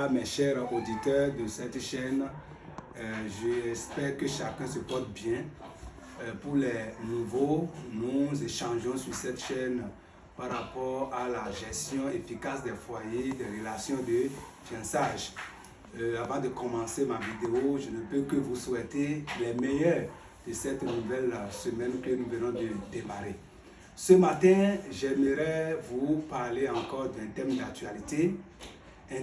Bonsoir mes chers auditeurs de cette chaîne. J'espère que chacun se porte bien. Pour les nouveaux, nous échangeons sur cette chaîne par rapport à la gestion efficace des foyers, des relations de fiançage. Avant de commencer ma vidéo, je ne peux que vous souhaiter les meilleurs de cette nouvelle semaine que nous venons de démarrer. Ce matin, j'aimerais vous parler encore d'un thème d'actualité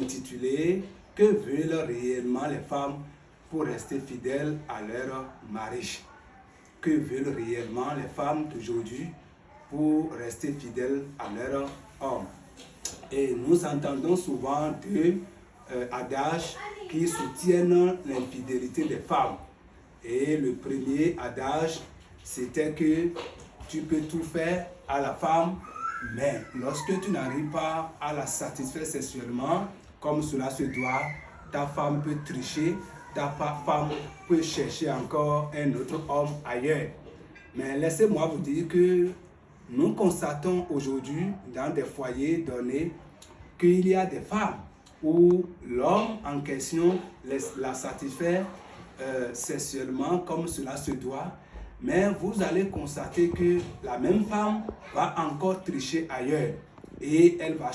intitulé « Que veulent réellement les femmes pour rester fidèles à leur mari ?» Que veulent réellement les femmes d'aujourd'hui pour rester fidèles à leur homme? Et nous entendons souvent deux adages qui soutiennent l'infidélité des femmes. Et le premier adage, c'était que tu peux tout faire à la femme, mais lorsque tu n'arrives pas à la satisfaire sexuellement, comme cela se doit, ta femme peut tricher, ta femme peut chercher encore un autre homme ailleurs. Mais laissez-moi vous dire que nous constatons aujourd'hui dans des foyers donnés qu'il y a des femmes où l'homme en question la satisfait sexuellement comme cela se doit, mais vous allez constater que la même femme va encore tricher ailleurs et elle va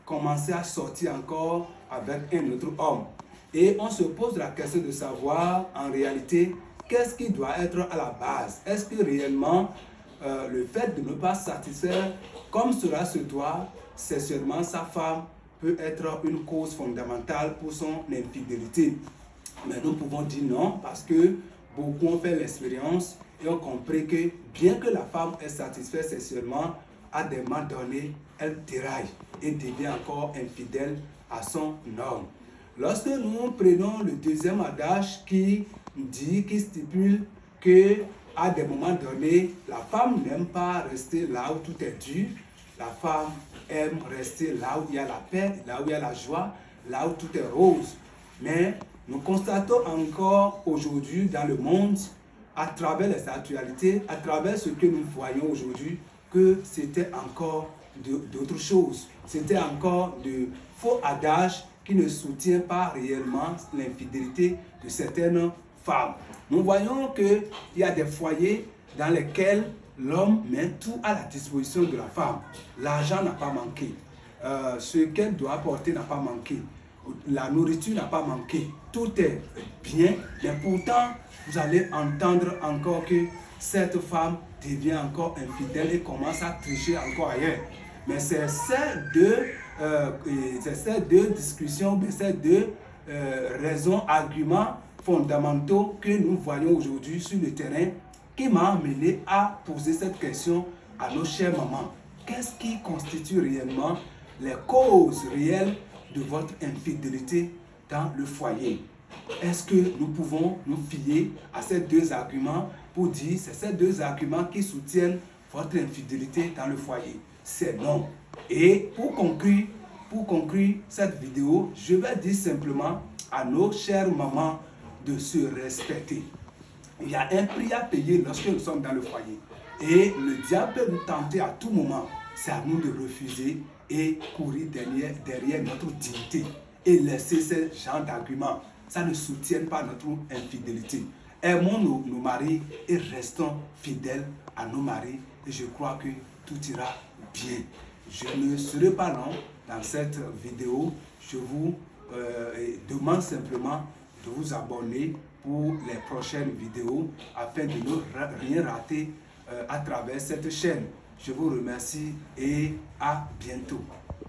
commencer à sortir encore avec un autre homme. Et on se pose la question de savoir en réalité qu'est-ce qui doit être à la base. Est-ce que réellement le fait de ne pas satisfaire comme cela se doit sexuellement sa femme peut être une cause fondamentale pour son infidélité? Mais nous pouvons dire non parce que beaucoup ont fait l'expérience et ont compris que bien que la femme est satisfaite sexuellement, à des moments donnés, elle déraille et devient encore infidèle à son homme. Lorsque nous prenons le deuxième adage qui stipule que à des moments donnés, la femme n'aime pas rester là où tout est dur, la femme aime rester là où il y a la paix, là où il y a la joie, là où tout est rose. Mais nous constatons encore aujourd'hui dans le monde, à travers les actualités, à travers ce que nous voyons aujourd'hui, que c'était encore d'autres choses. C'était encore de faux adages qui ne soutiennent pas réellement l'infidélité de certaines femmes. Nous voyons qu'il y a des foyers dans lesquels l'homme met tout à la disposition de la femme. L'argent n'a pas manqué. Ce qu'elle doit apporter n'a pas manqué. La nourriture n'a pas manqué. Tout est bien. Mais pourtant, vous allez entendre encore que cette femme devient encore infidèle et commence à tricher encore ailleurs. Mais c'est ces deux discussions, ces deux raisons, arguments fondamentaux que nous voyons aujourd'hui sur le terrain qui m'a amené à poser cette question à nos chères mamans. Qu'est-ce qui constitue réellement les causes réelles de votre infidélité dans le foyer? Est-ce que nous pouvons nous fier à ces deux arguments pour dire c'est ces deux arguments qui soutiennent votre infidélité dans le foyer? C'est non. Et pour conclure cette vidéo, je vais dire simplement à nos chères mamans de se respecter. Il y a un prix à payer lorsque nous sommes dans le foyer. Et le diable peut nous tenter à tout moment. C'est à nous de refuser et courir derrière notre dignité et laisser ce genre d'arguments. Ça ne soutient pas notre infidélité. Aimons nos maris et restons fidèles à nos maris. Et je crois que tout ira bien. Je ne serai pas long dans cette vidéo. Je vous demande simplement de vous abonner pour les prochaines vidéos afin de ne rien rater à travers cette chaîne. Je vous remercie et à bientôt.